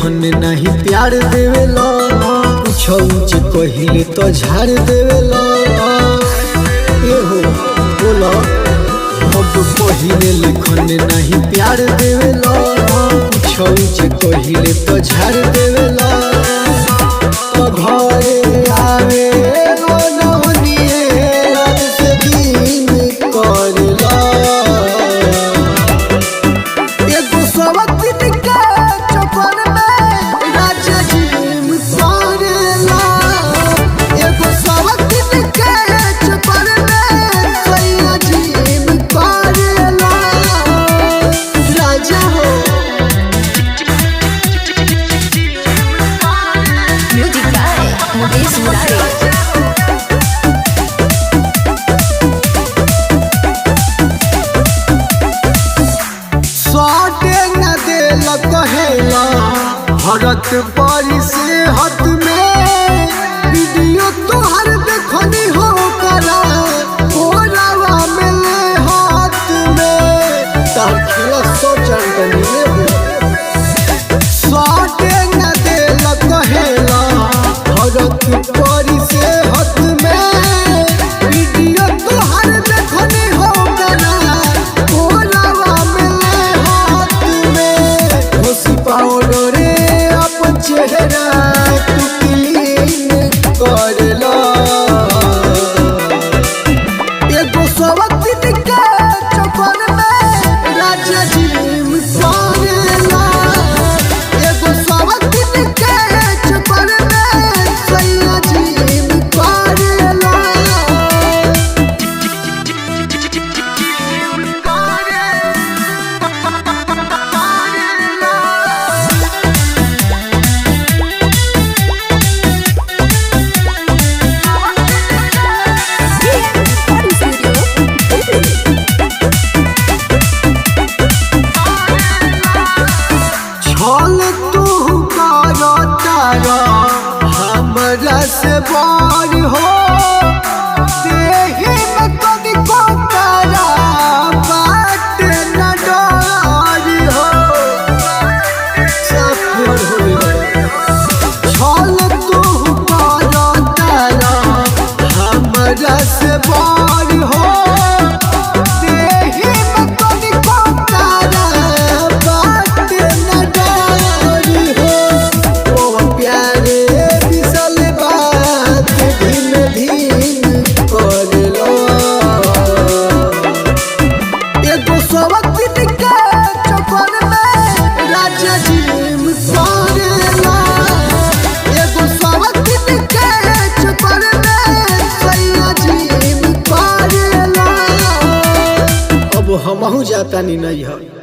लेखन नहीं प्यार देवेला, पूछो जे कहिले तो झाड़ देवेला। ए हो बोला अब पहिले लेखन नहीं प्यार देवेला, पूछो जे कहिले तो झाड़ देवेला। तो घरे आवे हरत पारी से हत में वीडियो तोहर देखनी हो करा ओरावा में ले हाथ में तार खेला सोचन कनी साटे न दे कहेला। हरत पारी से हत में वीडियो तोहर देखनी हो करा ओरावा में ले हाथ में खुशी पाओ रे चेहरा तू क्लीन करला। एगो सवतिन के चक्कर में राजा जी करेला, एगो सवतिन के चक्कर में सैया जी करेला। हमरा से बार हो देही में कभी को करा बात न डर हो सफर हो छल तू करो तारा हमरा से बार हो देही में कभी को करा बात न डर हो। ओ प्यारे हमहू जाता नहीं है।